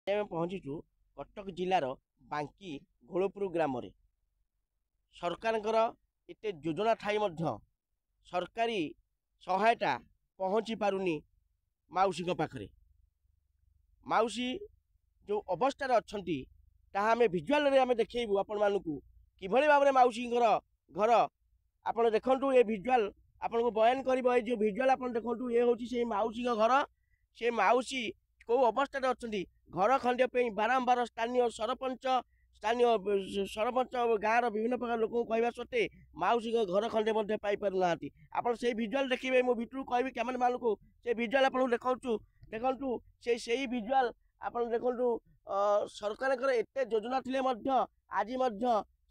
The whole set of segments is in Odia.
ଆମେ ପହଞ୍ଚିଛୁ କଟକ ଜିଲ୍ଲାର ବାଙ୍କି ଘୋଳପୁର ଗ୍ରାମରେ। ସରକାରଙ୍କର ଏତେ ଯୋଜନା ଥାଇ ମଧ୍ୟ ସରକାରୀ ସହାୟତା ପହଞ୍ଚି ପାରୁନି ମାଉସୀଙ୍କ ପାଖରେ। ମାଉସୀ ଯେଉଁ ଅବସ୍ଥାରେ ଅଛନ୍ତି ତାହା ଆମେ ଭିଜୁଆଲରେ ଆମେ ଦେଖେଇବୁ ଆପଣମାନଙ୍କୁ କିଭଳି ଭାବରେ ମାଉସୀଙ୍କର ଘର। ଆପଣ ଦେଖନ୍ତୁ ଏ ଭିଜୁଆଲ ଆପଣଙ୍କୁ ବୟାନ କରିବ। ଏ ଯେଉଁ ଭିଜୁଆଲ ଆପଣ ଦେଖନ୍ତୁ, ଏ ହେଉଛି ସେଇ ମାଉସୀଙ୍କ ଘର। ସେ ମାଉସୀ କେଉଁ ଅବସ୍ଥାରେ ଅଛନ୍ତି, ଘର ଖଣ୍ଡିଆ ପାଇଁ ବାରମ୍ବାର ସ୍ଥାନୀୟ ସରପଞ୍ଚ ଗାଁର ବିଭିନ୍ନ ପ୍ରକାର ଲୋକଙ୍କୁ କହିବା ସତ୍ତ୍ୱେ ମାଉସୀଙ୍କ ଘର ଖଣ୍ଡେ ମଧ୍ୟ ପାଇପାରୁନାହାନ୍ତି। ଆପଣ ସେଇ ଭିଜୁଆଲ ଦେଖିବେ। ମୁଁ ଭିତରକୁ କହିବି କ୍ୟାମେରାମାନଙ୍କୁ ସେ ଭିଜୁଆଲ ଆପଣଙ୍କୁ ଦେଖନ୍ତୁ ସେଇ ଭିଜୁଆଲ ଆପଣ ଦେଖନ୍ତୁ। ସରକାରଙ୍କର ଏତେ ଯୋଜନା ଥିଲେ ମଧ୍ୟ ଆଜି ମଧ୍ୟ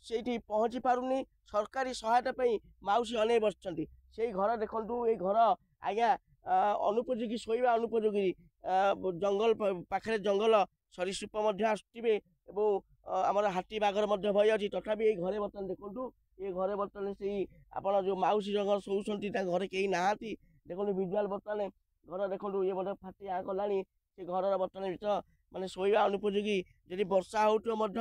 ସେଇଠି ପହଞ୍ଚି ପାରୁନି। ସରକାରୀ ସହାୟତା ପାଇଁ ମାଉସୀ ଅନେଇ ବସିଛନ୍ତି। ସେଇ ଘର ଦେଖନ୍ତୁ, ଏଇ ଘର ଆଜ୍ଞା ଅନୁପଯୋଗୀ, ଶୋଇବା ଅନୁପଯୋଗୀ। ଜଙ୍ଗଲ ପାଖରେ ଜଙ୍ଗଲ ସରୀସୃପ ମଧ୍ୟ ଆସୁଥିବେ ଏବଂ ଆମର ହାତୀ ବାଘର ମଧ୍ୟ ଭୟ ଅଛି। ତଥାପି ଏଇ ଘରେ ବର୍ତ୍ତମାନ ଦେଖନ୍ତୁ, ଏ ଘରେ ବର୍ତ୍ତମାନ ସେଇ ଆପଣ ଯେଉଁ ମାଉସୀ ଜଙ୍ଗଲ ଶୋଉଛନ୍ତି ତାଙ୍କ ଘରେ କେହି ନାହାନ୍ତି। ଦେଖନ୍ତୁ ଭିଜୁଆଲ ବର୍ତ୍ତମାନ ଘର ଦେଖନ୍ତୁ, ଇଏ ମଧ୍ୟ ଫାଟି ଆଁ କଲାଣି। ସେ ଘରର ବର୍ତ୍ତମାନ ମାନେ ଶୋଇବା ଅନୁପଯୋଗୀ। ଯଦି ବର୍ଷା ହେଉଥିବ ମଧ୍ୟ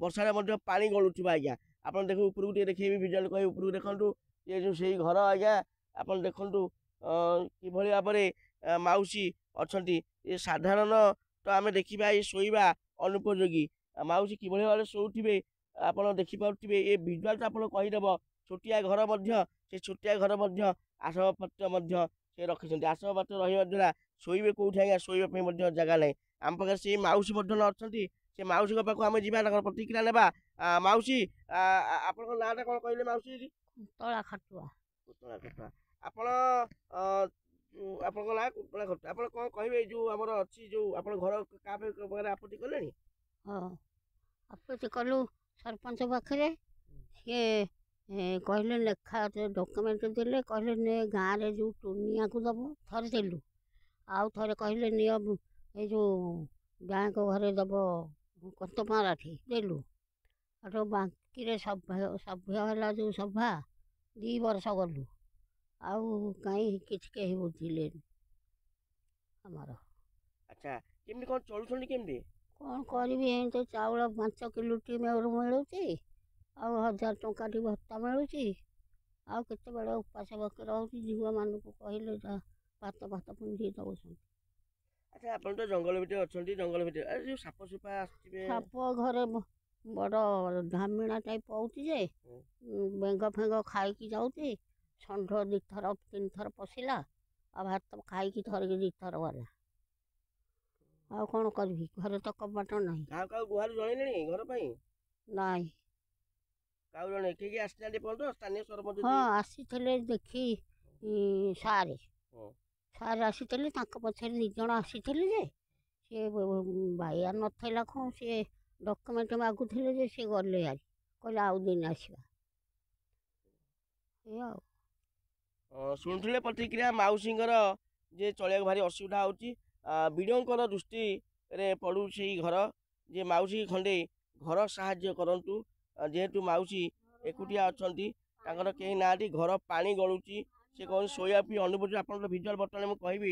ବର୍ଷାରେ ମଧ୍ୟ ପାଣି ଗଳୁଥିବ। ଆଜ୍ଞା ଆପଣ ଦେଖୁ ଉପରକୁ ଟିକେ ଦେଖେଇବି, ଭିଜୁଆଲ କହିବି ଉପରକୁ ଦେଖନ୍ତୁ। ଏ ଯେଉଁ ସେଇ ଘର ଆଜ୍ଞା ଆପଣ ଦେଖନ୍ତୁ କିଭଳି ଭାବରେ ମାଉସୀ ଅଛନ୍ତି। ଏ ସାଧାରଣ ତ ଆମେ ଦେଖିବା ଏ ଶୋଇବା ଅନୁପଯୋଗୀ। ମାଉସୀ କିଭଳି ଭାବରେ ଶୋଉଥିବେ ଆପଣ ଦେଖିପାରୁଥିବେ। ଏ ଭିଜୁଆଲ ଆପଣ କହିଦେବ। ଛୋଟିଆ ଘର ମଧ୍ୟ, ସେ ଛୋଟିଆ ଘର ମଧ୍ୟ ଆସବାବପତ୍ର ମଧ୍ୟ ସେ ରଖିଛନ୍ତି। ଆସବାବପତ୍ର ରହିବା ଦ୍ୱାରା ଶୋଇବେ କେଉଁଠି ଆଜ୍ଞା, ଶୋଇବା ପାଇଁ ମଧ୍ୟ ଜାଗା ନାହିଁ। ଆମ ପାଖରେ ସେଇ ମାଉସୀ ମଧ୍ୟ ଅଛନ୍ତି। ସେ ମାଉସୀଙ୍କ ପାଖକୁ ଆମେ ଯିବା, ତାଙ୍କର ପ୍ରତିକ୍ରିୟା ନେବା। ମାଉସୀ ଆପଣଙ୍କ ନାଁଟା କ'ଣ କହିଲେ ମାଉସୀ? କୁନ୍ତଳା ଖାଟୁଆ। କୁନ୍ତଳା ଖାଟୁଆ। ଆପଣ ଆପଣଙ୍କ ନାଁ କୁନ୍ତଳା ଖାଟୁଆ। ଆପଣ କ'ଣ କହିବେ ଏଇ ଯେଉଁ ଆମର ଅଛି, ଯେଉଁ ଆପଣ ଘର କାହା ପାଖରେ ଆପତ୍ତି କଲେଣି? ହଁ, ଆପତ୍ତି କଲୁ ସରପଞ୍ଚ ପାଖରେ। ସିଏ କହିଲେ ଲେଖା ଡକୁମେଣ୍ଟ ଦେଲେ, କହିଲେ ନେ ଗାଁରେ ଯେଉଁ ଟୁନିଆକୁ ଦେବ। ଥରେ ଦେଲୁ, ଆଉ ଥରେ କହିଲେ ନିଅ ଏଇ ଯେଉଁ ବ୍ୟାଙ୍କ ଘରେ ଦେବ କନ୍ତମାରାଠି ଦେଲୁ। ଆଉ ବାଙ୍କିରେ ସଭ୍ୟ ହେଲା ଯେଉଁ ସଭା 2 ବର୍ଷ ଗଲୁ, ଆଉ କାହିଁ କିଛି କେହି ବୁଝିଲେନି ଆମର। ଆଚ୍ଛା, କେମିତି କ'ଣ ଚଳୁଛନ୍ତି କେମିତି? କ'ଣ କରିବି, ଏମିତି ଚାଉଳ 5 କିଲୋଟି ମିଳୁଛି, ଆଉ 1000 ଟଙ୍କାଟି ଭତ୍ତା ମିଳୁଛି। ଆଉ କେତେବେଳେ ଉପାସ ବକି ରହୁଛି। ଝିଅମାନଙ୍କୁ କହିଲେ ଭାତ ପୁଞ୍ଜି ଦେଉଛନ୍ତି। ଆଚ୍ଛା, ଆପଣ ତ ଜଙ୍ଗଲ ଭିତରେ ଅଛନ୍ତି। ଜଙ୍ଗଲ ଭିତରେ ଯେଉଁ ସାପ ସୁପା ଆସିଥିବେ? ସାପ ଘରେ ବଡ଼ ଧାମିଣା ଟାଇପ୍ ହେଉଛି ଯେ ବେଙ୍ଗ ଫେଙ୍ଗ ଖାଇକି ଯାଉଛି। ଷଣ୍ଢ 2 ଥର 3 ଥର ପଶିଲା, ଆଉ ଭାତ ଖାଇକି ଧରିକି 2 ଥର ଗଲା। ଆଉ କ'ଣ କରିବି, ଘରେ ତ କବାଟ ନାହିଁ। କାହାକୁ ଗୁହାରି ଜଣେଇଲେଣି ଘର ପାଇଁ? ନାଇଁ। କାହାକୁ ଜଣେ କିଏ ଆସିନାହାନ୍ତି ପର୍ଯ୍ୟନ୍ତ? ସ୍ଥାନୀୟ ସରପଞ୍ଚ? ହଁ, ଆସିଥିଲେ ଦେଖି ସାର୍ ଆସିଥିଲେ। ତାଙ୍କ ପଛରେ 2 ଜଣ ଆସିଥିଲେ ଯେ ସିଏ ବାଇଆ ନଥିଲା କ'ଣ, ସିଏ ଡକୁମେଣ୍ଟ ମାଗୁଥିଲେ ଯେ ସିଏ ଗଲେ ଆରି, କହିଲେ ଆଉ ଦିନ ଆସିବା। ଏ ଆଉ ଶୁଣୁଥିଲେ ପ୍ରତିକ୍ରିୟା ମାଉସୀଙ୍କର ଯେ ଚଳିବାକୁ ଭାରି ଅସୁବିଧା ହେଉଛି। ବିଡ଼ିଓଙ୍କର ଦୃଷ୍ଟିରେ ପଡ଼ୁ ସେଇ ଘର, ଯେ ମାଉସୀ ଖଣ୍ଡେ ଘର ସାହାଯ୍ୟ କରନ୍ତୁ। ଯେହେତୁ ମାଉସୀ ଏକୁଟିଆ ଅଛନ୍ତି, ତାଙ୍କର କେହି ନାହାନ୍ତି, ଘର ପାଣି ଗଳୁଛି, ସେ କ'ଣ ଶୋଇବା ପାଇଁ ଅନୁଭୂତି। ଆପଣଙ୍କର ଭିଜୁଆଲ ବର୍ତ୍ତମାନ ମୁଁ କହିବି,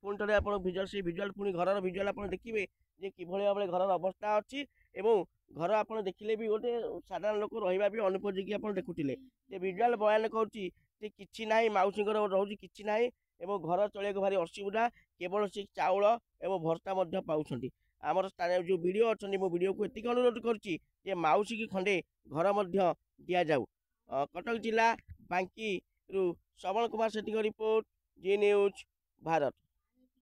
ପୁଣି ଥରେ ଆପଣ ଭିଜୁଆଲ, ସେଇ ଭିଜୁଆଲ ପୁଣି ଘରର ଭିଜୁଆଲ ଆପଣ ଦେଖିବେ ଯେ କିଭଳି ଭାବରେ ଘରର ଅବସ୍ଥା ଅଛି। ଏବଂ ଘର ଆପଣ ଦେଖିଲେ ବି ଗୋଟେ ସାଧାରଣ ଲୋକ ରହିବା ବି ଅନୁପଯୋଗୀ ଆପଣ ଦେଖୁଥିଲେ। ସେ ଭିଜୁଆଲ ବୟାନ କରୁଛି ଯେ କିଛି ନାହିଁ, ମାଉସୀଙ୍କର ରହୁଛି କିଛି ନାହିଁ ଏବଂ ଘର ଚଳିବାକୁ ଭାରି ଅସୁବିଧା। କେବଳ ସେ ଚାଉଳ ଏବଂ ଭତ୍ତା ମଧ୍ୟ ପାଉଛନ୍ତି। ଆମର ସ୍ଥାନୀୟ ଯେଉଁ ବିଡ଼ିଓ ଅଛନ୍ତି, ମୁଁ ବିଡ଼ିଓକୁ ଏତିକି ଅନୁରୋଧ କରୁଛି ଯେ ମାଉସୀକି ଖଣ୍ଡେ ଘର ମଧ୍ୟ ଦିଆଯାଉ। କଟକ ଜିଲ୍ଲା ବାଙ୍କିରୁ ଶ୍ରବଣ କୁମାର ସେଠୀଙ୍କ ରିପୋର୍ଟ, ଜି ନ୍ୟୁଜ୍ ଭାରତ।